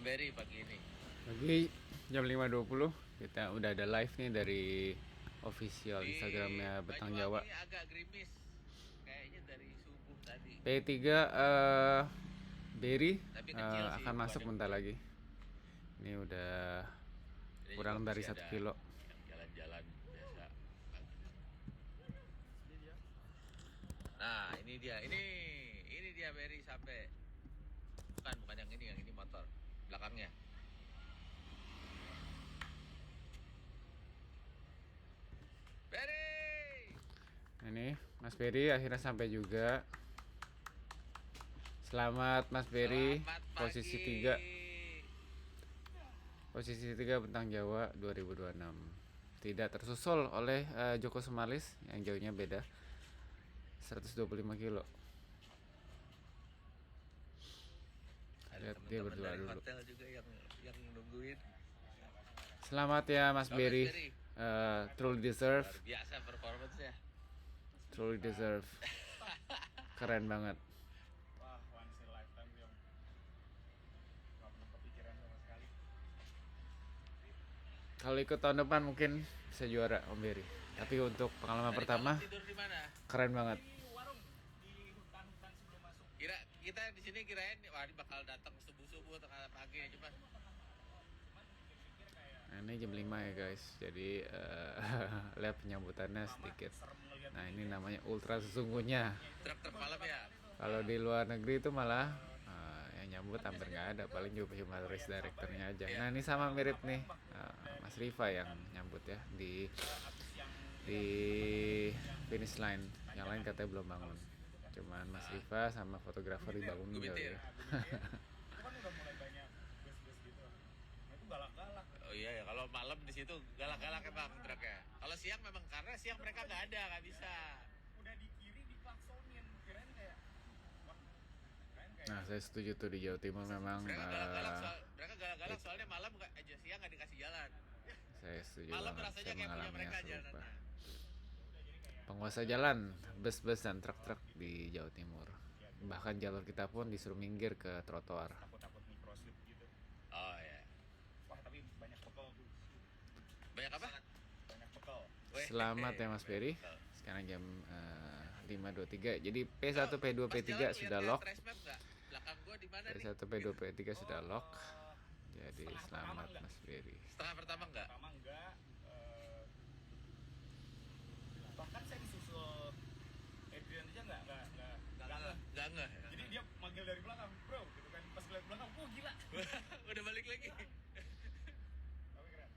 Berry pagi ini. Pagi jam 5.20 kita udah ada live nih dari official Di Instagramnya Betang Jawa. Banyuwangi agak gerimis. Kayaknya dari subuh tadi. P3 Berry Tapi kecil sih, akan masuk bukannya bentar gede. lagi. Ini udah Ini kurang juga dari masih 1 ada kilo. yang jalan-jalan biasa pagi. Nah, ini dia. Ini dia Berry sampai. Bukan yang ini motor. Belakangnya. Berry! Ini Mas Berry akhirnya sampai juga. Selamat Mas Berry, Selamat pagi. posisi 3. Posisi 3 Bentang Jawa 2026. Tidak tersusul oleh Joko Sumalis yang jauhnya beda 125 kilo. Ada Lihat dia teman-teman berdua dari dulu. hotel juga yang nungguin. Selamat ya Mas Selamat, Berry. Berry. Truly deserve, Luar biasa performance-nya. truly deserve. Keren banget. Wah, once in a lifetime yang nggak pernah kepikiran sama sekali. Kalau ikut tahun depan mungkin bisa juara Om Berry. Tapi untuk pengalaman Tadi pertama malam tidur di mana? keren banget. Di warung di hutan-hutan sebelum masuk. Kita di sini kirain wah ini bakal datang subuh-subuh tengah pagi cuma Nah, ini jam 5 ya guys. Jadi lihat penyambutannya sedikit. Nah, ini namanya ultra sesungguhnya. truk malam ya. Kalau di luar negeri itu malah yang nyambut hampir nggak ada, paling cuma race directornya aja. Nah, ini sama mirip nih Mas Riva yang nyambut ya di finish line. Yang lain katanya belum bangun. Cuman Mas Riva sama fotografer dibangun Gua dulu bintir. ya. Itu kan udah mulai banyak bus-bus gitu. Nah, itu galak-galak. Oh iya ya, kalau malam di situ galak-galak emang truknya. Kalau siang memang karena siang mereka nggak ada, nggak bisa. Udah di kiri diklaksonin. Kirain kayak wah, kirain kayak Nah, saya setuju tuh di Jawa Timur memang Mereka galak-galak soalnya malam nggak aja siang nggak dikasih jalan. saya setuju Malam banget. rasanya Saya kayak punya mengalaminya mereka serupa. jalanannya. Penguasa jalan, bus-bus dan truk-truk di Jawa Timur. Bahkan jalur kita pun disuruh minggir ke trotoar. takut-takut microslip gitu. Oh ya. Wah, tapi banyak bekal tuh. Banyak apa? Banyak bekal. Weh, Selamat ya Mas Berry. Sekarang jam 5.23. Jadi P1, P2, Pas P3 jalan sudah lihat lock. trace map nggak? Belakang gua di mana nih? P1, P2, P3 sudah lock. Jadi Setengah selamat pertama Mas Berry. Setengah pertama nggak? Pertama enggak. Bahkan saya disusul Adrian aja Nggak nggak. Ya. Jadi dia manggil dari belakang, bro, gitu kan. Pas lihat belakang, gila. Udah balik lagi. Tapi keren.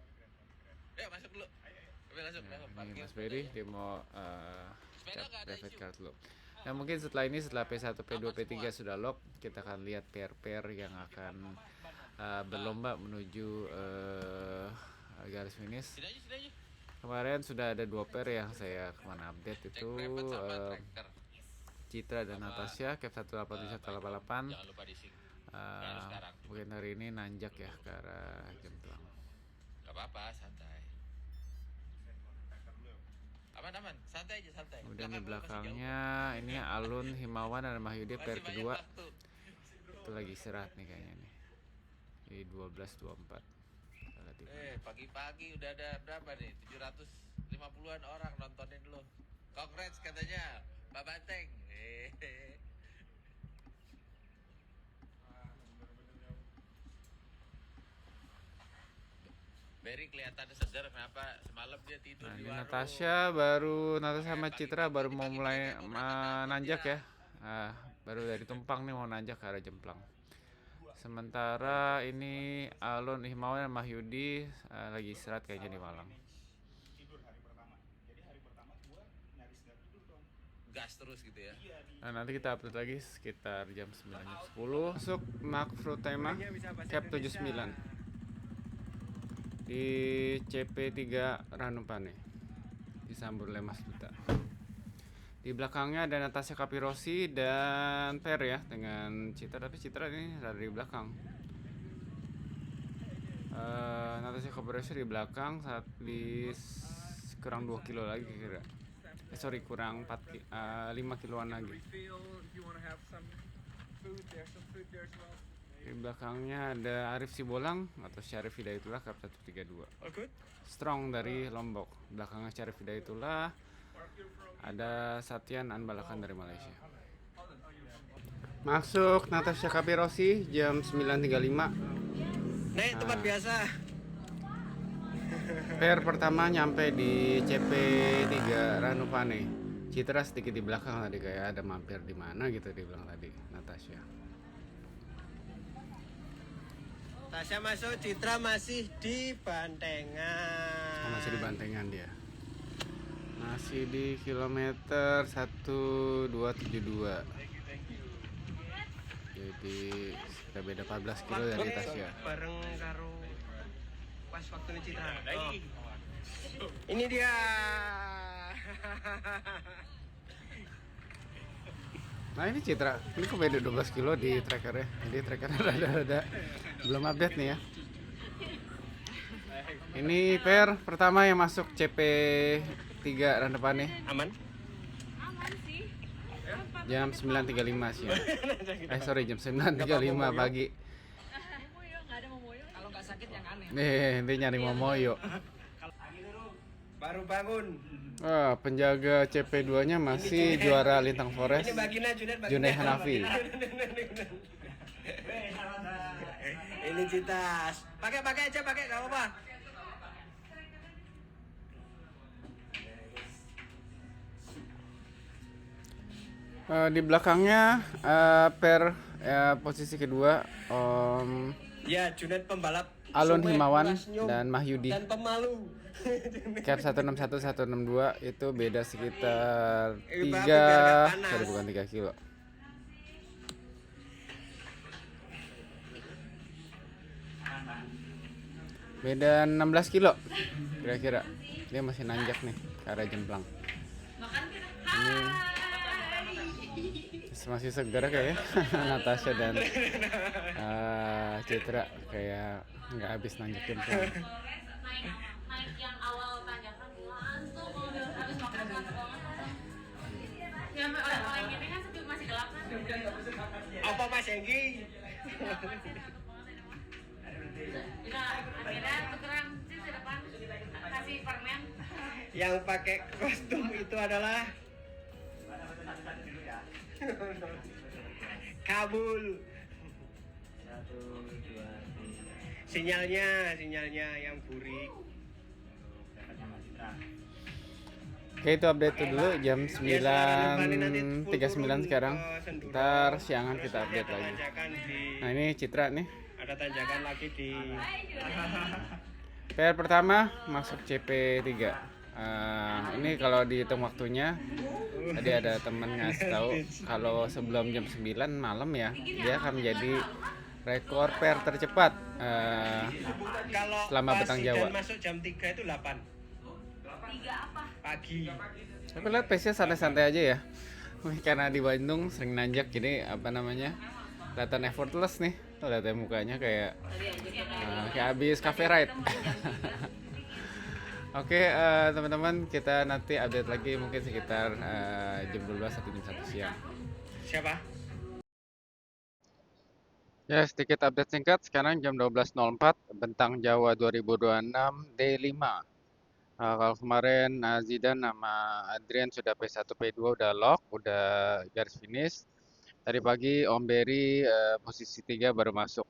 Ya masuk dulu. Ayo. Tapi langsung Ya, ini parkir. Mas Berry dia mau Sepeda nggak ada private issue. card dulu. Nah, mungkin setelah ini, setelah P1, P2, P3 sudah lock, kita akan lihat pair-pair yang akan berlomba menuju garis finish. Sini aja. Kemarin sudah ada 2 pair yang saya kemana update Cek itu private sama tractor. Citra dan Natasha, Cap 187 188. Jangan lupa di sync. Harus sekarang. Mungkin hari ini nanjak ya ke arah Jemplang. Gak apa-apa, santai. Aman, santai aja. Kemudian di Belakang lu masih belakangnya ini Alun, Himawan, dan Mahyudi jauh. pair Masih banyak kedua. waktu. Itu lagi istirahat nih kayaknya nih. Di 12.24. Kita lihat di mana. Pagi-pagi udah ada berapa nih? 750-an orang nontonin lu. Congrats katanya, Pak Banteng. Berry kelihatan segar, kenapa semalam dia tidur Nah, di ini warung. Natasha sama Citra baru mau mulai nanjak ya. Baru dari Tumpang nih mau nanjak ke arah Jemplang. Sementara ini Alun, Himawan, dan Mahyudi lagi istirahat kayaknya di Malang. Tidur hari pertama. Jadi hari pertama gua nyaris gak tidur dong. Gas terus gitu ya. Iya di Nah, nanti kita upload lagi sekitar jam 9.10. Masuk Makfru Tema Cap 79 di CP3 Ranupane disambut oleh Mas Duta. Di belakangnya ada Natasha Capirosi dan Per ya dengan Citra, tapi Citra ini ada di belakang. Natasha Capirosi di belakang saat di kurang 2 kilo lagi kira. Kurang 5 kiloan lagi. Refill if you want to have some food. There's some food there as well. Di belakangnya ada Arif Sibolang atau Syarif Hidayatullah Cup 132. All good? Strong dari Lombok. Belakangnya Syarif Hidayatullah. Ada Satyan Anbalakan dari Malaysia. Masuk Natasha Kapirosi jam 9.35. Naik tempat biasa. Pair pertama nyampe di CP3 Ranupane. Citra sedikit di belakang tadi, kayak ada mampir di mana gitu dia bilang tadi, Natasha. Tasya masuk, Citra masih di Bantengan. Masih di Bantengan dia. Masih di kilometer 1272. Jadi kita beda 14 kilo dari Tasya. Bareng karo pas waktu ini Citra. Oh. Ini dia. Nah ini Citra, ini kok beda 12 kilo di trackernya. Jadi trackernya rada-rada belum update nih ya. Ini pair pertama yang masuk CP3 Ranupane Aman? Aman sih. jam 9.35 siang. Sorry, jam 9.35 pagi. Momoyo nggak ada momoyo. Kalau nggak sakit yang aneh. Nih, dia nyari Momoyo. Baru bangun. Wah, penjaga CP2-nya masih juara Lintang Forest, Ini Bagina Junet, Junai Hanafi. Ini Citas. Pakai aja, pakai enggak apa-apa. Di belakangnya pair posisi kedua Om Ya, Junet pembalap Alun Sungai Himawan Pulasnyum dan Mahyudi. dan pemalu. Cap 161 162 itu beda sekitar Biar 3, nggak panas. sorry bukan 3 kilo. Beda 16 kilo kira-kira. Dia masih nanjak nih ke arah Jemplang. Ini masih segar kayak Natasha dan Citra kayak nggak habis nanjak Jemplang. Naik yang awal tanjakan langsung mobil habis makan langsung banget. Nyampe orang-orang ini kan sepi masih gelap kan. Apa Mas Enggi? Kita akhirnya tukeran sih di depan kasih permen. Yang pakai kostum itu adalah Kabul. Sinyalnya yang burik. Oke, itu update dulu jam 9.39 sekarang. Ntar siangan kita update lagi. Tanjakan di, Nah ini Citra nih. ada tanjakan lagi di. PR pertama masuk CP3. Ini kalau dihitung waktunya, tadi ada temen ngasih tahu kalau sebelum jam 9 malam ya, dia akan menjadi rekor PR tercepat Kalau selama pas Betang Zidan Jawa. masuk jam 3 itu 8 Tiga apa? pagi. Tapi lihat pace-nya santai-santai aja ya. Karena di Bandung sering nanjak, jadi apa namanya, kelihatan effortless nih. Tuh lihat ya mukanya kayak habis cafe ride. Oke, teman-teman, kita nanti update lagi mungkin sekitar jam 12 atau jam 1 siang. Siapa? Ya, sedikit update singkat. Sekarang jam 12.04, Bentang Jawa 2026 D5. Kalau kemarin Zidan sama Adrian sudah P1 P2 udah lock, udah garis finish. Tadi pagi Om Berry posisi 3 baru masuk.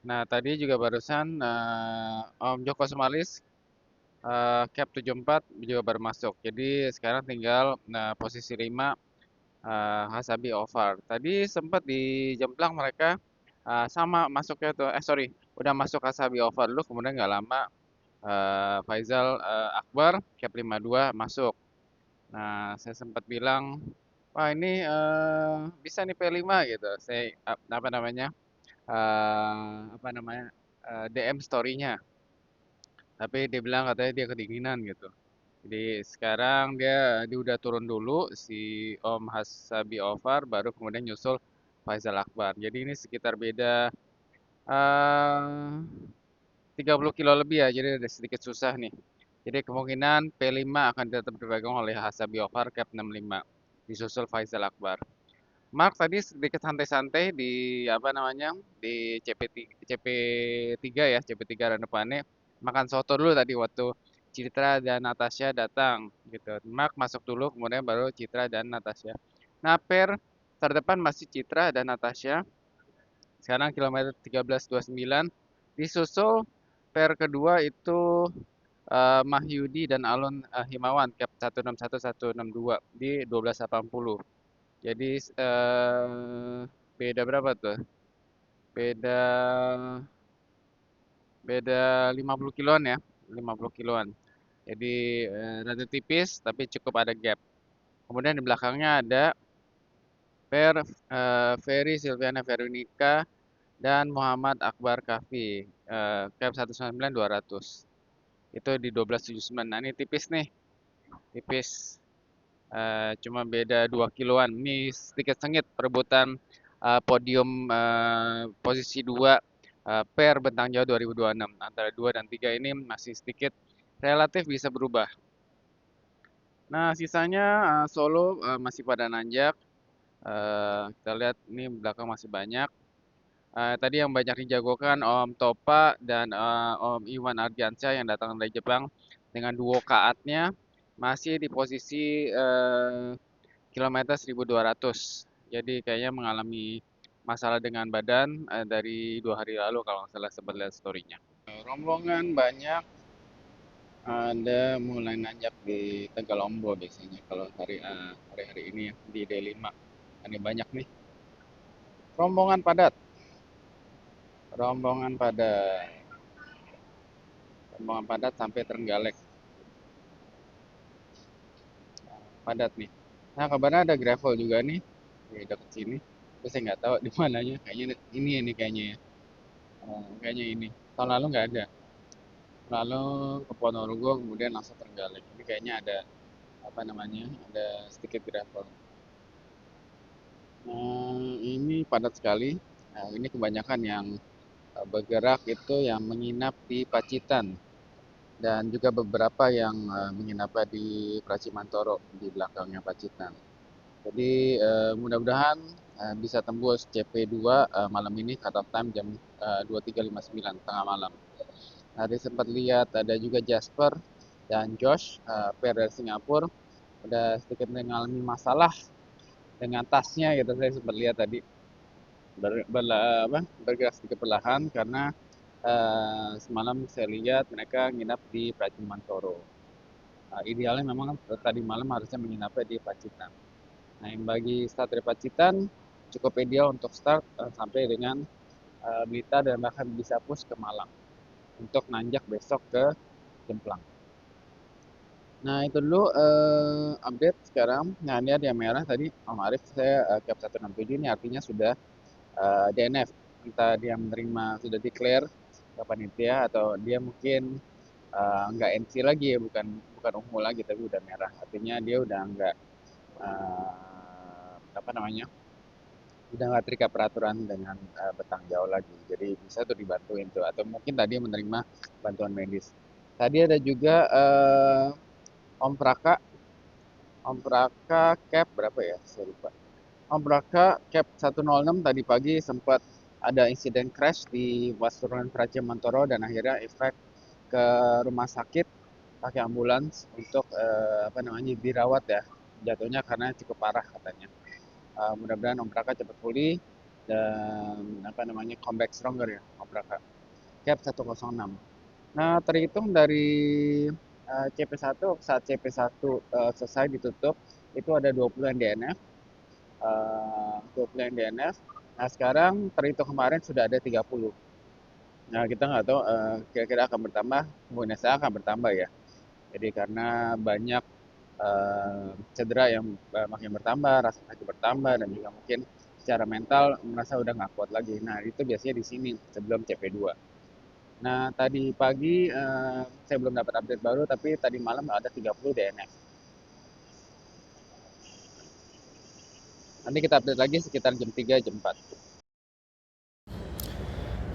Nah, tadi juga barusan Om Joko Sumalis cap 74 juga baru masuk. Jadi sekarang tinggal posisi 5 Hasabi Ovar. Tadi sempat di Jemplang mereka sama masuknya tuh. Udah masuk Hasabi Ovar dulu, kemudian nggak lama Faizal Akbar cap 52 masuk. Nah, saya sempat bilang, wah ini bisa nih P5 gitu. Saya DM story-nya. Tapi dia bilang katanya dia kedinginan gitu. Jadi sekarang dia udah turun dulu si Om Hasabi Ovar, baru kemudian nyusul Faizal Akbar. Jadi ini sekitar beda 30 kilo lebih ya, jadi ada sedikit susah nih. Jadi kemungkinan P5 akan tetap dipegang oleh Hasabi Ovar cap 65, disusul Faizal Akbar. Mark tadi sedikit santai-santai di apa namanya di CP3 ya, CP3 Ranupane, makan soto dulu tadi waktu Citra dan Natasha datang gitu. Mark masuk dulu, kemudian baru Citra dan Natasha. Nah, terdepan masih Citra dan Natasha. Sekarang kilometer 13.29, disusul kedua itu Mahyudi dan Alun Himawan, cap 161-162 di 12.80. Jadi beda berapa tuh? Beda beda 50 kiloan ya, 50 kiloan. Jadi rada tipis tapi cukup ada gap. Kemudian di belakangnya ada Ferry Silviana Veronica dan Muhammad Akbar Kafi, cap 199-200. Itu di 12.79. Nah, ini tipis nih, tipis. Cuma beda 2 kiloan. Ini sedikit sengit perebutan podium posisi 2 Bentang Jawa 2026. Antara 2 dan 3 ini masih sedikit relatif bisa berubah. Nah, sisanya Solo masih pada nanjak. Kita lihat ini belakang masih banyak. Tadi yang banyak dijagokan Om Topa dan Om Iwan Ardiansyah yang datang dari Jepang dengan duo kaatnya masih di posisi kilometer 1.200. Jadi kayaknya mengalami masalah dengan badan dari 2 hari lalu kalau nggak salah sempat lihat story-nya. Rombongan banyak ada mulai nanjak di Tegalombo biasanya kalau hari-hari ini ya, di D5. Ini banyak nih. Rombongan padat. Rombongan pada rombongan padat sampai Trenggalek. Padat nih. Nah, kabarnya ada gravel juga nih di dekat sini. Tapi saya nggak tahu di mananya. Kayaknya ini kayaknya ya. Kayaknya ini. Tahun lalu nggak ada. Lalu ke Ponorogo kemudian langsung Trenggalek. Ini kayaknya ada apa namanya? Ada sedikit gravel. Ini padat sekali. Nah, ini kebanyakan yang bergerak itu yang menginap di Pacitan dan juga beberapa yang menginap di Pracimantoro di belakangnya Pacitan. Jadi mudah-mudahan bisa tembus CP2 malam ini, cut off time jam 23.59 tengah malam. Tadi sempat lihat ada juga Jasper dan Josh pair dari Singapura udah sedikit mengalami masalah dengan tasnya gitu, saya sempat lihat tadi bergerak sedikit perlahan karena semalam saya lihat mereka nginap di Pracimantoro. Idealnya memang tadi malam harusnya menginapnya di Pacitan. Nah, yang bagi start dari Pacitan cukup ideal untuk start sampai dengan Blitar dan bahkan bisa push ke Malang untuk nanjak besok ke Jemplang. Nah, itu dulu update sekarang. Nah, ini ada yang merah tadi Om Arif, saya cap 167 ini artinya sudah DNF. Entah dia menerima sudah declare ke panitia atau dia mungkin nggak NC lagi ya, bukan ungu lagi tapi udah merah. Artinya dia udah nggak apa namanya, udah nggak terikat peraturan dengan Betang Jauh lagi. Jadi bisa tuh dibantuin tuh, atau mungkin tadi menerima bantuan medis. Tadi ada juga Om Praka cap berapa ya? Saya lupa. Om Praka cap 106 tadi pagi sempat ada insiden crash di Pasuruan Pracimantoro dan akhirnya efek ke rumah sakit pakai ambulans untuk apa namanya dirawat ya, jatuhnya karena cukup parah katanya. Mudah-mudahan Om Praka cepat pulih dan apa namanya comeback stronger ya Om Praka. Cap 106. Nah, terhitung dari CP1 saat CP1 selesai ditutup itu ada 20 yang DNF. 20 yang DNF. Nah, sekarang terhitung kemarin sudah ada 30. Nah, kita nggak tahu kira-kira akan bertambah, kemungkinan saya akan bertambah ya. Jadi karena banyak cedera yang makin bertambah, rasa sakit bertambah, dan juga mungkin secara mental merasa udah nggak kuat lagi. Nah, itu biasanya di sini sebelum CP2. Nah, tadi pagi saya belum dapat update baru, tapi tadi malam ada 30 DNF. Nanti kita update lagi sekitar jam 3, jam 4.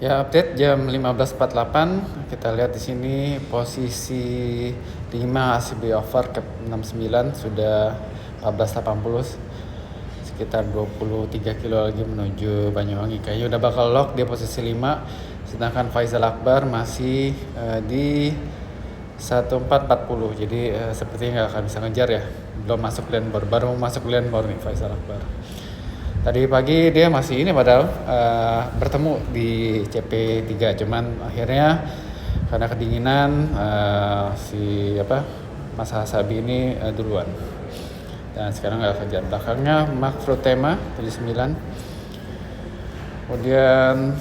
Ya, update jam 15.48. Kita lihat di sini posisi 5 ACB over cap 69 sudah 14.80. sekitar 23 kilo lagi menuju Banyuwangi. Kayaknya udah bakal lock, dia posisi 5, sedangkan Faisal Akbar masih di 1440. Jadi sepertinya nggak akan bisa ngejar ya. Belum masuk Glenbor, baru mau masuk Glenbor nih Faisal Akbar. Tadi pagi dia masih ini padahal bertemu di CP3, cuman akhirnya karena kedinginan Mas Hasabi ini duluan. Dan sekarang nggak kejar. Belakangnya Mark Fruitema 79. Kemudian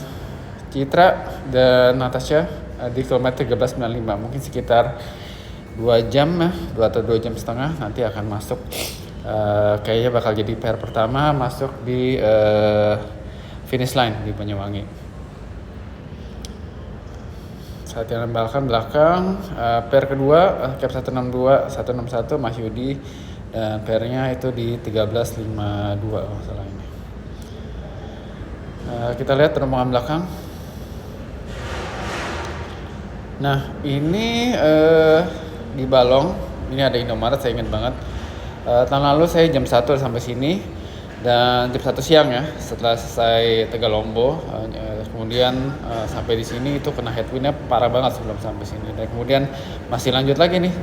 Citra dan Natasha di kilometer 1395. Mungkin sekitar 2 jam, 2 atau 2 jam setengah nanti akan masuk. Kayaknya bakal jadi pair pertama masuk di finish line di Banyuwangi. Saat yang belakang pair kedua cap 162 161 Mas Yudi, dan pairnya itu di 1352 kalau salah ini. Kita lihat rombongan belakang. Nah ini di Balong ini ada Indomaret, saya ingat banget. Tahun lalu saya jam 1 sampai sini, dan jam 1 siang ya setelah selesai Tegalombo. Kemudian sampai di sini itu kena headwindnya parah banget sebelum sampai sini, dan kemudian masih lanjut lagi nih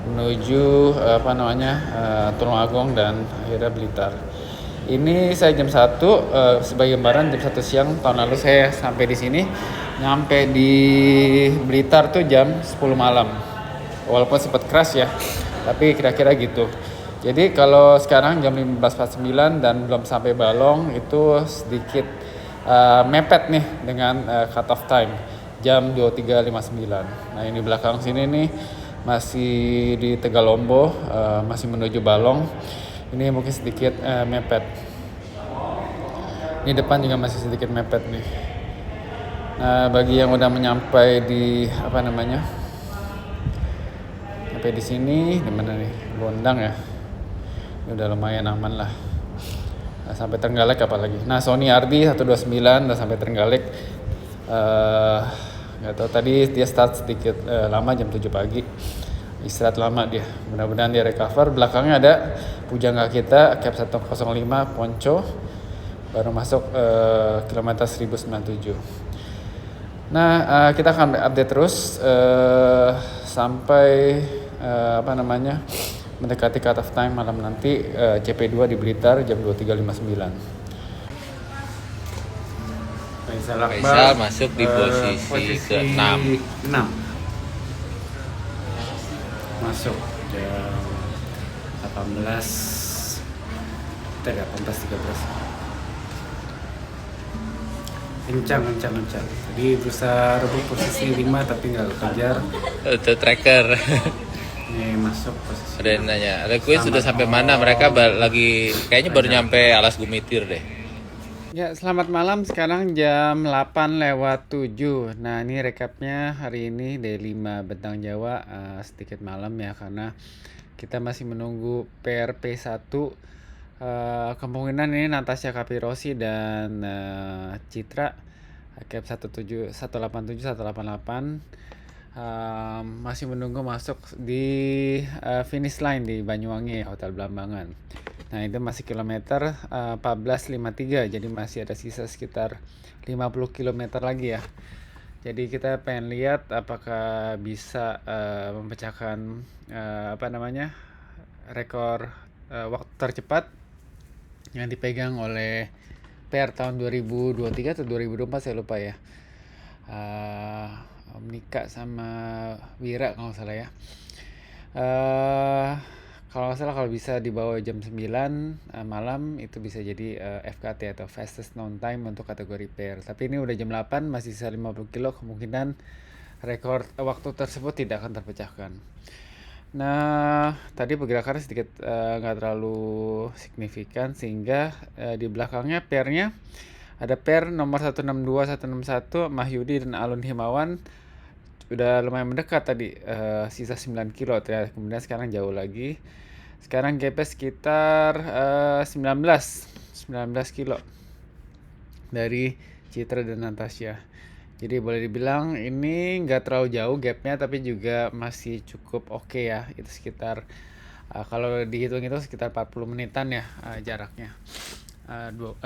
menuju Tulungagung dan akhirnya Blitar. Ini saya jam 1 sebagai gambaran jam 1 siang tahun lalu saya sampai di sini, nyampe di Blitar tuh jam 10 malam. Walaupun sempat crash ya, tapi kira-kira gitu. Jadi kalau sekarang jam 15.49 dan belum sampai Balong itu sedikit mepet nih dengan cut off time jam 23.59. Nah ini belakang sini nih masih di Tegalombo, masih menuju Balong. Ini mungkin sedikit mepet. Ini depan juga masih sedikit mepet nih. Nah bagi yang udah menyampai di sampai di sini, di mana nih? Gondang ya. Ini udah lumayan aman lah. Nah, sampai Trenggalek apalagi. Nah Sony RD 129 udah sampai Trenggalek. Nggak tahu tadi dia start sedikit lama jam 7 pagi. Istirahat lama dia. Mudah-mudahan dia recover. Belakangnya ada pujangga kita cap 105 Ponco, baru masuk kilometer 1097. Nah kita akan update terus sampai mendekati cut off time malam nanti. CP2 di Blitar jam 23.59. Faisal masuk di posisi ke-6. Masuk jam 18.13. Kencang. Tadi berusaha rebut posisi 5 tapi nggak kejar. Itu tracker. Ini masuk posisi. Ada yang nanya, Requiem sudah sampai mana? Mereka lagi kayaknya baru nyampe Alas Gumitir deh. Ya, selamat malam. Sekarang jam 8:07. Nah, ini rekapnya hari ini day 5 Bentang Jawa, sedikit malam ya karena kita masih menunggu PRP1. Kemungkinan ini Natasha Kapirosi dan Citra cap 187 188. Masih menunggu masuk di finish line di Banyuwangi Hotel Blambangan. Nah itu masih kilometer 14.53, jadi masih ada sisa sekitar 50 km lagi ya. Jadi kita pengen lihat apakah bisa memecahkan rekor waktu tercepat yang dipegang oleh PR tahun 2023 atau 2024 saya lupa ya. Om Nika sama Wira kalau nggak salah ya. Kalau nggak salah kalau bisa di bawah jam 9 malam itu bisa jadi FKT atau fastest known time untuk kategori pair. Tapi ini udah jam 8 masih sisa 50 kilo, kemungkinan rekor waktu tersebut tidak akan terpecahkan. Nah tadi pergerakannya sedikit nggak terlalu signifikan sehingga di belakangnya pairnya ada pair nomor 162 161 Mahyudi dan Alun Himawan udah lumayan mendekat tadi, sisa 9 kilo ya. Kemudian sekarang jauh lagi. Sekarang gap sekitar 19 kilo dari Citra dan Natasha. Jadi boleh dibilang ini nggak terlalu jauh gapnya, tapi juga masih cukup oke ya. Itu sekitar Kalau dihitung itu sekitar 40 menitan ya jaraknya. 19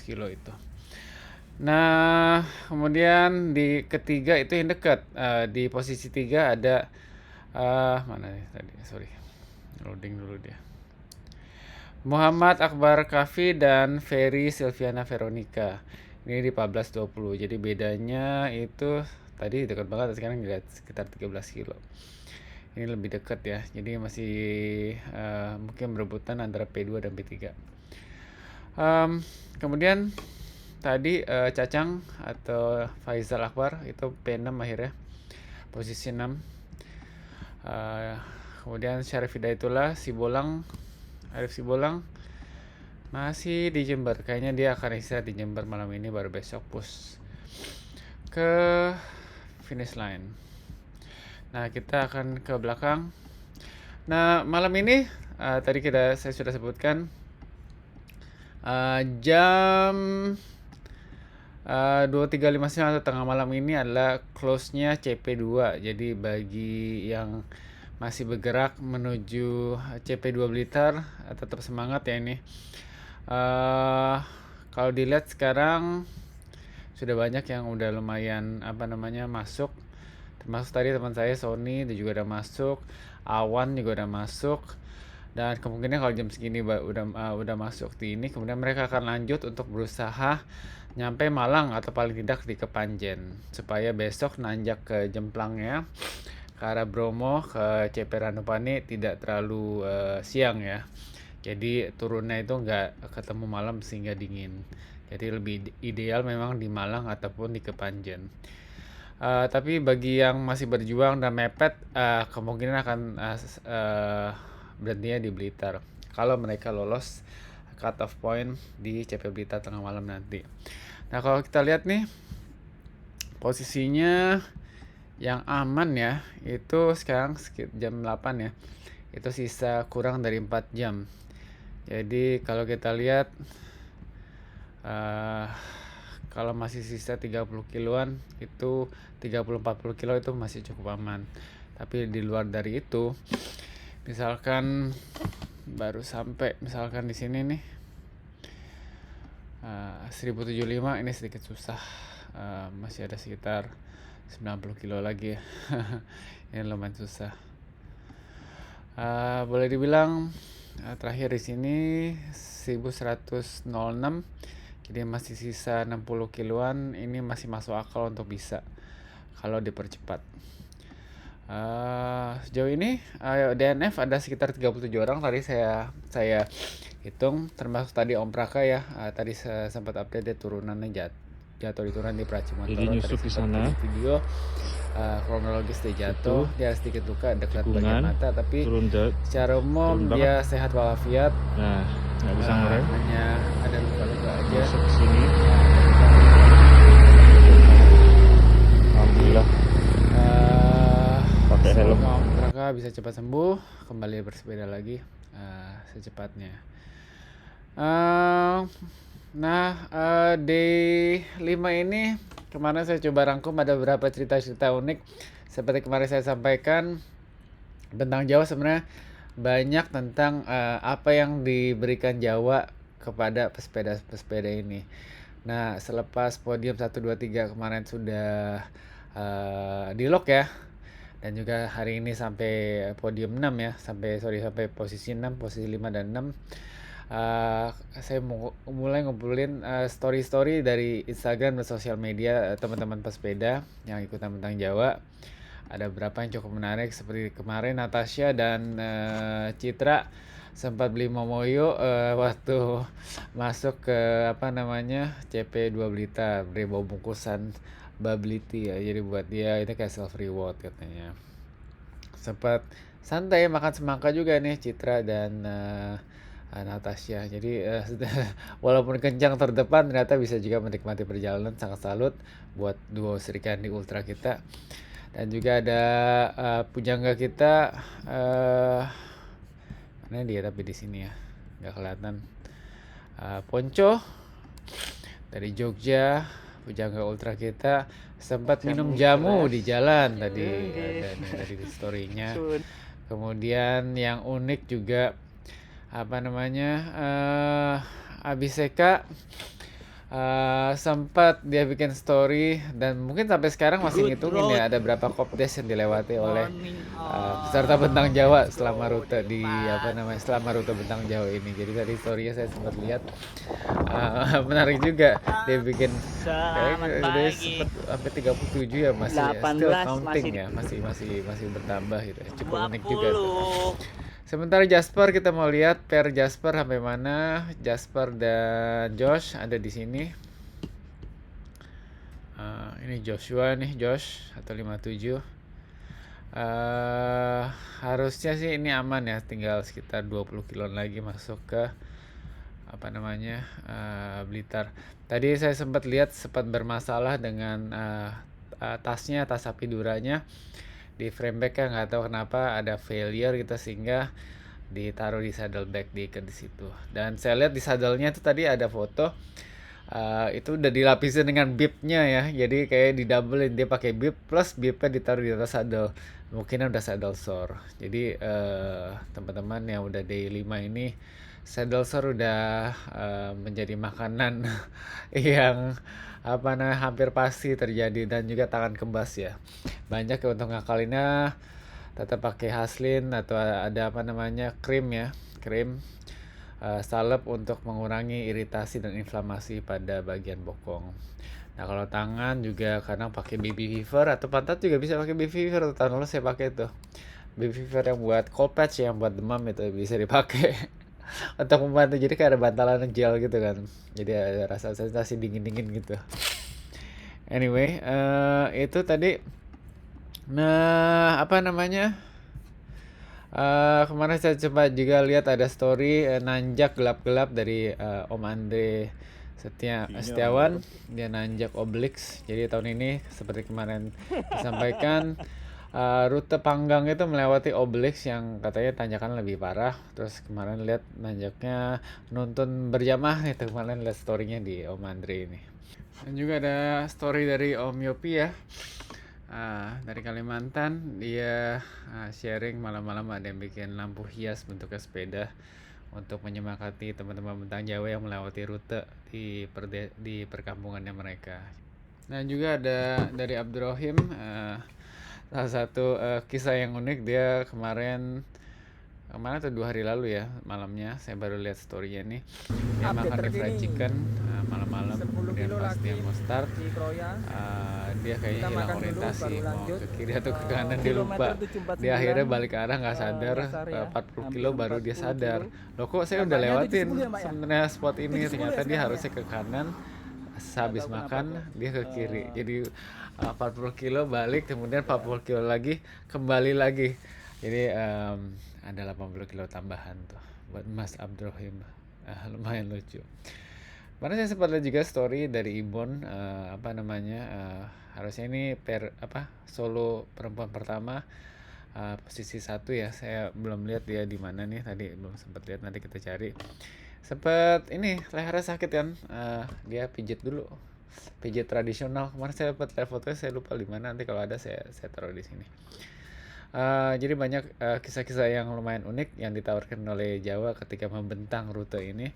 kilo itu. Nah, kemudian di ketiga itu yang dekat. Di posisi 3 ada mana nih tadi? Sorry. Loading dulu dia. Muhammad Akbar Kafi dan Ferry Silviana Veronica. Ini di 14-20. Jadi bedanya itu tadi dekat banget, sekarang dilihat sekitar 13 kilo. Ini lebih dekat ya. Jadi masih mungkin berebutan antara P2 dan P3. Kemudian tadi Cacang atau Faizal Akbar itu P6 akhirnya, posisi 6. Kemudian Syarif Hidayatullah Arif Sibolang masih di Jember, kayaknya dia akan istirahat di Jember malam ini, baru besok push ke finish line. Nah, kita akan ke belakang. Nah, malam ini tadi saya sudah sebutkan jam 23.59 atau tengah malam ini adalah close-nya CP2. Jadi bagi yang masih bergerak menuju CP2 Blitar, tetap semangat ya ini. Kalau dilihat sekarang sudah banyak yang udah lumayan masuk. Termasuk tadi teman saya Sony itu juga udah masuk, Awan juga udah masuk. Dan kemungkinan kalau jam segini udah masuk di ini, kemudian mereka akan lanjut untuk berusaha nyampe Malang atau paling tidak di Kepanjen, supaya besok nanjak ke Jemplangnya ke arah Bromo ke CP Ranupane tidak terlalu siang ya. Jadi turunnya itu nggak ketemu malam sehingga dingin. Jadi lebih ideal memang di Malang ataupun di Kepanjen. Tapi bagi yang masih berjuang dan mepet, kemungkinan akan berhentinya di Blitar kalau mereka lolos cut off point di CP Blitar tengah malam nanti. Nah, kalau kita lihat nih posisinya yang aman ya, itu sekarang jam 8 ya, itu sisa kurang dari 4 jam. Jadi kalau kita lihat kalau masih sisa 30 kiloan, itu 30-40 kilo itu masih cukup aman. Tapi di luar dari itu, misalkan baru sampai misalkan di sini nih 1075, ini sedikit susah. Masih ada sekitar 90 kilo lagi ya. Ini lumayan susah. Boleh dibilang terakhir di sini 1106. Jadi masih sisa 60 kiloan. Ini masih masuk akal untuk bisa kalau dipercepat. Sejauh ini DNF ada sekitar 37 orang tadi saya hitung, termasuk tadi Om Praka ya. Tadi saya sempat update dia turunannya jatuh di turunan di Pracimantoro. Jadi nyusup di sana. Video kronologis dia jatuh, dia sedikit luka dekat bagian mata, tapi secara umum dia sehat walafiat. Nah, nggak bisa ngerem. Hanya ada luka-luka aja. Masuk ke sini. Alhamdulillah. Pakai helm. Mereka bisa cepat sembuh, kembali bersepeda lagi secepatnya. Day 5 ini kemarin saya coba rangkum, ada beberapa cerita-cerita unik. Seperti kemarin saya sampaikan tentang Jawa, sebenarnya banyak tentang apa yang diberikan Jawa kepada pesepeda ini. Nah, selepas podium 1, 2, 3 kemarin sudah di lock ya. Dan juga hari ini sampai podium 6 ya, sampai posisi 6, posisi 5 dan 6. Saya mulai ngumpulin story-story dari Instagram dan sosial media teman-teman pesepeda yang ikutan tentang Jawa. Ada beberapa yang cukup menarik, seperti kemarin Natasha dan Citra sempat beli momoyo waktu masuk ke CP2 Blitar, beri bawa bungkusan Babliti ya, jadi buat dia itu kayak self reward katanya. Sempat santai makan semangka juga nih Citra dan Natasha. Jadi walaupun kencang terdepan, ternyata bisa juga menikmati perjalanan. Sangat salut buat duo Sri Kandi Ultra kita. Dan juga ada pujangga kita, mana dia tapi di sini ya nggak kelihatan. Ponco dari Jogja, pujangga ultra kita, sempat minum jamu di jalan tadi, ada di story-nya. Kemudian yang unik juga apa namanya, Abiseka sempat dia bikin story dan mungkin sampai sekarang masih ngitungin ya ada berapa kopdes yang dilewati oleh peserta Bentang Jawa selama rute di selama rute Bentang Jawa ini. Jadi tadi storynya saya sempat lihat, menarik juga dia bikin kayaknya udah sempat sampai 37 ya, masih still counting ya, masih bertambah gitu ya. Cukup unik juga tuh. Sementara Jasper, kita mau lihat pair Jasper sampai mana. Jasper dan Josh ada di sini. Ini Joshua nih, Josh 157. Harusnya sih ini aman ya, tinggal sekitar 20 kilo lagi masuk ke Blitar. Tadi saya sempat bermasalah dengan tasnya, tas sapi duranya. Di frame back kan nggak tahu kenapa ada failure gitu, sehingga ditaruh di saddlebag, diikat di situ. Dan saya lihat di saddlenya itu tadi ada foto, itu udah dilapisin dengan bibnya ya, jadi kayak didoublein, dia pakai bib plus bibnya ditaruh di atas saddle, mungkin udah saddle sore. Jadi teman-teman yang udah day 5 ini, saddle sore udah menjadi makanan yang hampir pasti terjadi, dan juga tangan kebas ya. Banyak yang untuk ngakalinnya tetap pakai Haslin atau ada krim ya, salep untuk mengurangi iritasi dan inflamasi pada bagian bokong. Nah kalau tangan juga kadang pakai baby fever, atau pantat juga bisa pakai baby fever. Tahun lalu saya pakai tuh baby fever yang buat cold patch, yang buat demam, itu bisa dipakai untuk membantu. Jadi kayak ada bantalan gel gitu kan, jadi ada rasa sensasi dingin-dingin gitu. Anyway, itu tadi. Nah, kemarin saya coba juga lihat ada story nanjak gelap-gelap dari Om Andre Setiawan. Dia nanjak Oblix. Jadi tahun ini seperti kemarin disampaikan, rute Panggang itu melewati Oblix yang katanya tanjakan lebih parah. Terus kemarin lihat nanjaknya nuntun berjamaah nih, kemarin lihat storynya di Om Andre ini. Dan juga ada story dari Om Yopi ya, dari Kalimantan. Dia sharing malam-malam ada yang bikin lampu hias bentuknya sepeda untuk menyemangati teman-teman Bentang Jawa yang melewati rute di perkampungannya mereka. Dan juga ada dari Abdurrahim, salah satu kisah yang unik. Dia kemarin atau 2 hari lalu ya, malamnya saya baru lihat story-nya nih. Dia makan di fried chicken malam-malam, kemudian pas dia mau start, dia kayaknya hilang orientasi, mau ke kiri atau ke kanan, dia lupa. Dia akhirnya balik ke arah, nggak sadar, 40 kilo baru dia sadar, loh kok saya udah lewatin sebenarnya spot ini, ternyata dia harusnya ke kanan. Sehabis makan dia ke kiri, jadi 40 kilo balik, kemudian 40 kilo lagi kembali lagi. Jadi ada 80 kilo tambahan tuh buat Mas Abdurrahim. Lumayan lucu. Kemarin saya sempat lihat juga story dari Ibon, harusnya ini solo perempuan pertama, posisi 1 ya. Saya belum lihat dia di mana nih, tadi belum sempat lihat, nanti kita cari. Sempat ini lehernya sakit kan, dia pijit dulu, pijit tradisional. Kemarin saya dapat lihat fotonya, saya lupa di mana, nanti kalau ada saya taruh di sini. Jadi banyak kisah-kisah yang lumayan unik yang ditawarkan oleh Jawa ketika membentang rute ini.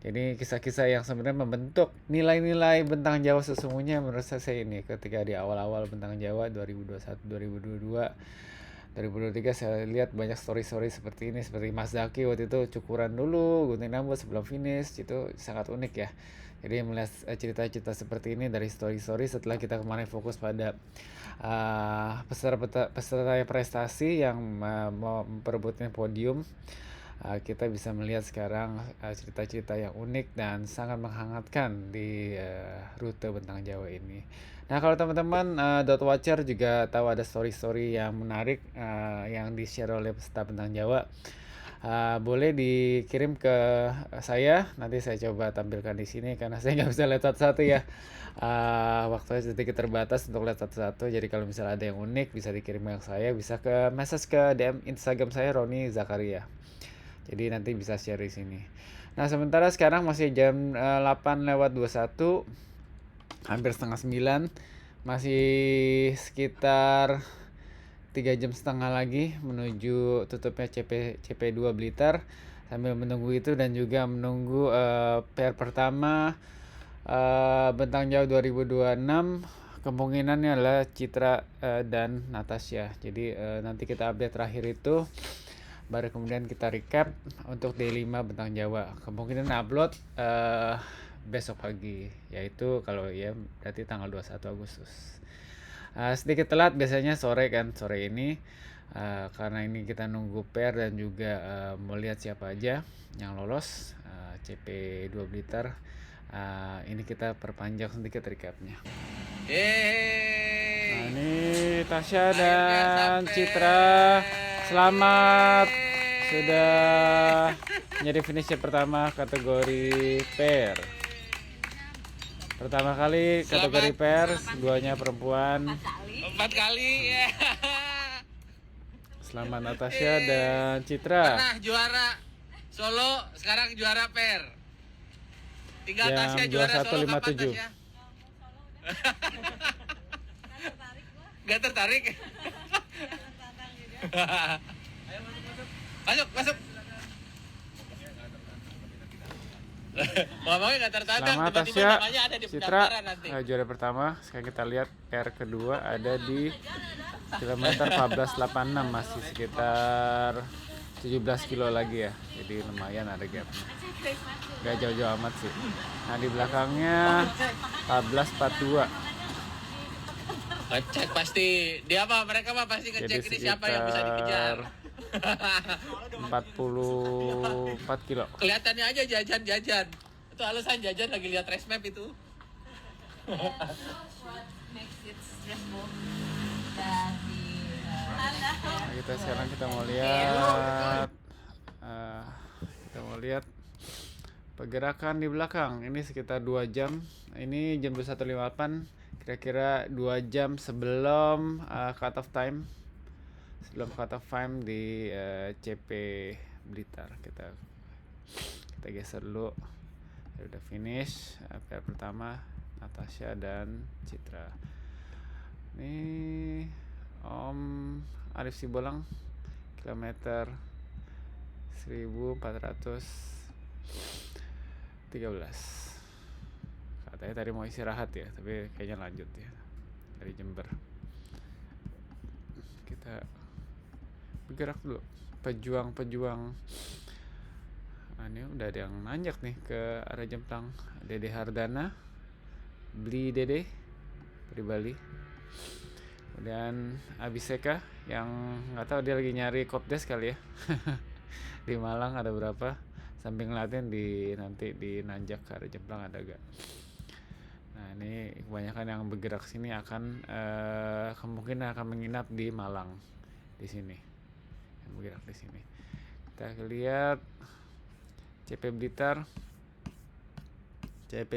Jadi kisah-kisah yang sebenarnya membentuk nilai-nilai Bentang Jawa sesungguhnya menurut saya ini, ketika di awal-awal Bentang Jawa 2021, 2022, 2023 saya lihat banyak story-story seperti ini, seperti Mas Zaki waktu itu cukuran dulu, gunting rambut sebelum finish, itu sangat unik ya. Jadi melihat cerita-cerita seperti ini dari story-story setelah kita kemarin fokus pada peserta prestasi yang mau memperebutkan podium, kita bisa melihat sekarang cerita-cerita yang unik dan sangat menghangatkan di rute Bentang Jawa ini. Nah kalau teman-teman Dot Watcher juga tahu ada story-story yang menarik yang di-share oleh peserta Bentang Jawa, boleh dikirim ke saya, nanti saya coba tampilkan di sini karena saya nggak bisa lihat satu-satu ya. Waktunya sedikit terbatas untuk lihat satu-satu. Jadi kalau misalnya ada yang unik bisa dikirim ke saya, bisa ke message ke DM Instagram saya Roni Zakaria. Jadi nanti bisa share di sini. Nah sementara sekarang masih jam 8:21, hampir setengah 9, masih sekitar 3,5 jam lagi menuju tutupnya CP2 Blitar. Sambil menunggu itu dan juga menunggu pair pertama Bentang Jauh 2026, kemungkinannya adalah Citra dan Natasha. Jadi nanti kita update terakhir itu, baru kemudian kita recap untuk D5 Bentang Jawa. Kemungkinan upload besok pagi, yaitu kalau ya berarti tanggal 21 Agustus. Sedikit telat biasanya sore ini, karena ini kita nunggu pair dan juga mau lihat siapa aja yang lolos CP2 Blitar. Ini kita perpanjang sedikit recapnya. Nah, ini Tasya dan Citra, selamat sudah menjadi finisher pertama kategori pair. Pertama kali kategori pair, duanya perempuan. 4 kali ya. Selamat Natasha dan Citra. Pernah juara solo, sekarang juara pair. Tinggal Jam Tasya juara solo kapan 21.57. Tasya? Gak tertarik? Masuk. Ngomongnya gak tertarik, Selamat tiba-tiba Tasya, namanya ada di Citra, pendaftaran nanti. juara pertama. Sekarang kita lihat pair kedua ada di kilometer 1486, masih sekitar 17 kilo lagi ya. Jadi lumayan ada gapnya. Gak jauh-jauh amat sih. Nah di belakangnya 1442. Ngecek pasti, dia mah mereka mah pasti Jadi ngecek ini siapa yang bisa dikejar. 44 kilo. Kelihatannya aja jajan. Itu alasan jajan lagi lihat race map itu. Nah, sekarang kita mau lihat pergerakan di belakang. Ini sekitar 2 jam. Ini jam 21.58. Kira-kira 2 jam sebelum cut off time. Sebelum cut off time di CP Blitar. Kita geser dulu. Udah finish pair pertama Natasha dan Citra. Ini Om Arif Sibolang, kilometer 1413. Katanya tadi mau istirahat ya, tapi kayaknya lanjut ya dari Jember. Kita bergerak dulu, pejuang. Nah, ini udah ada yang nanjak nih ke arah Jemplang. Dede Hardana, Beli Dede dari Bali. Kemudian Abiseka yang nggak tahu dia lagi nyari kopdes kali ya. Di Malang ada berapa? Samping latihan nanti di nanjak ke arah Jemplang ada gak? Nah ini kebanyakan yang bergerak sini akan kemungkinan akan menginap di Malang, di sini. Yang bergerak di sini. Kita lihat CP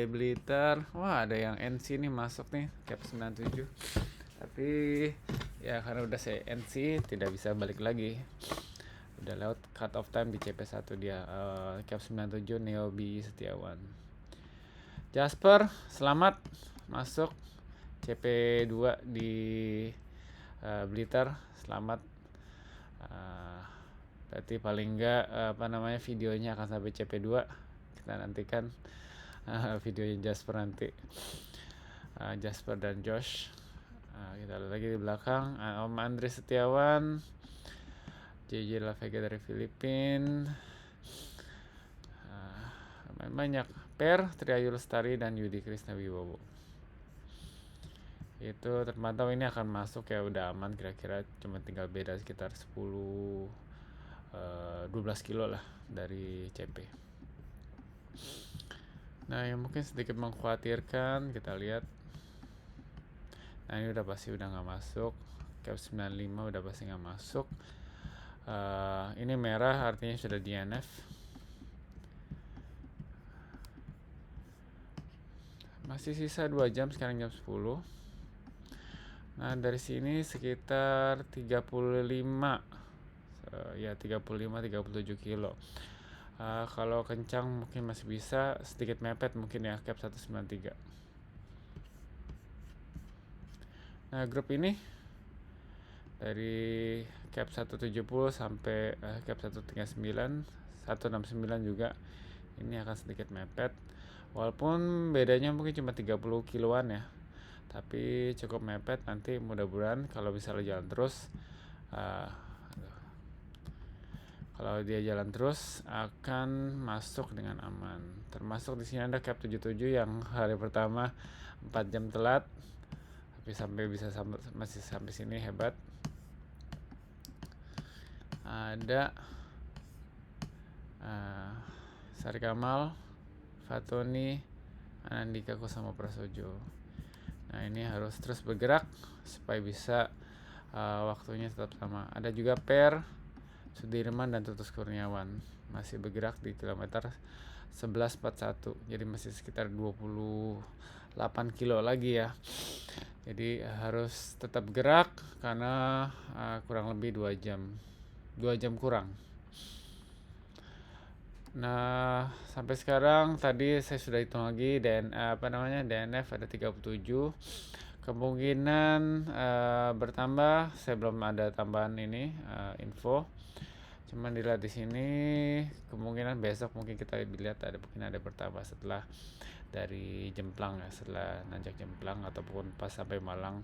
Blitar. Wah ada yang NC nih masuk nih, cap 97. Tapi ya karena udah saya NC tidak bisa balik lagi. Udah lewat cut off time di CP1 dia. Cap 97 Neobi Setiawan. Jasper selamat masuk CP2 di Blitar. Selamat. Berarti paling enggak videonya akan sampai CP2. Kita nantikan videonya Jasper nanti. Jasper dan Josh. Kita lihat lagi di belakang Om Andre Setiawan, JJ La Vega dari Filipina. Banyak pair Triayu Lestari dan Yudi Krisna Wibowo. Itu terpantau ini akan masuk ya, udah aman, kira-kira cuma tinggal beda sekitar 12 kilo lah dari CP. Nah yang mungkin sedikit mengkhawatirkan, kita lihat. Nah ini udah pasti udah nggak masuk. Cap 95 udah pasti nggak masuk. Ini merah artinya sudah DNF. Masih sisa 2 jam, sekarang jam 10. Nah dari sini sekitar 35-37 kilo. Kalau kencang mungkin masih bisa, sedikit mepet mungkin ya, cap 193. Nah grup ini dari cap 170 sampai cap 139, 169 juga ini akan sedikit mepet, walaupun bedanya mungkin cuma 30 kiloan ya, tapi cukup mepet. Nanti mudah-mudahan kalau misalnya jalan terus, kalau dia jalan terus akan masuk dengan aman. Termasuk di sini ada cap 77 yang hari pertama 4 jam telat, tapi masih sampai sini, hebat. Ada Sari Kamal, Fatoni, Anandika Kusuma Prasojo. Nah, ini harus terus bergerak supaya bisa waktunya tetap sama. Ada juga Per Sudirman dan Tutus Kurniawan masih bergerak di kilometer 11.41, jadi masih sekitar 28 kilo lagi ya. Jadi harus tetap gerak karena kurang lebih 2 jam kurang. Nah, sampai sekarang tadi saya sudah hitung lagi, dan DNF ada 37. Kemungkinan bertambah, saya belum ada tambahan ini info. Cuman dilihat di sini, kemungkinan besok mungkin kita lihat mungkin ada bertambah setelah dari Jemplang ya, setelah nanjak Jemplang ataupun pas sampai Malang,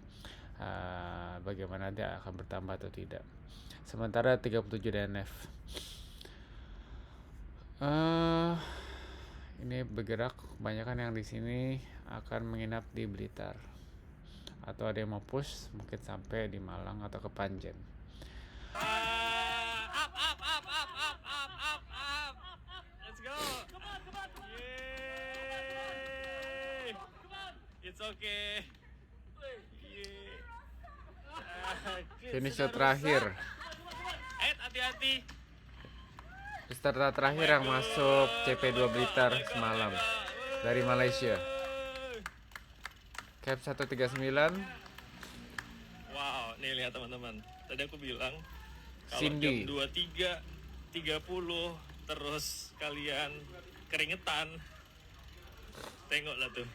bagaimana dia akan bertambah atau tidak. Sementara 37 DNF. Ini bergerak, kebanyakan yang di sini akan menginap di Blitar, atau ada yang mau push mungkin sampai di Malang atau ke Panjen. Let's go. Yay. It's okay. Finisher terakhir, Hati-hati. peserta terakhir yang masuk CP2 Blitar semalam dari Malaysia, cap 139, Wow, nih lihat teman-teman. Tadi aku bilang kalau Cindy. jam 23.30 terus kalian keringetan. Tengoklah tuh.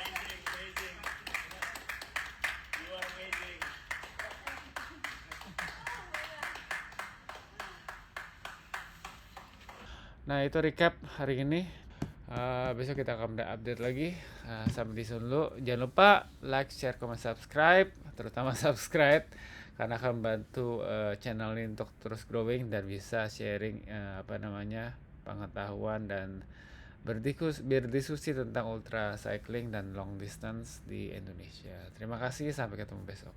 Amazing. You are amazing. Nah, itu recap hari ini. Besok kita akan update lagi. Sampai di sini dulu. Jangan lupa like, share, comment, subscribe. Terutama subscribe, karena akan membantu channel ini untuk terus growing dan bisa sharing pengetahuan dan berdiskusi tentang ultra cycling dan long distance di Indonesia. Terima kasih, sampai ketemu besok.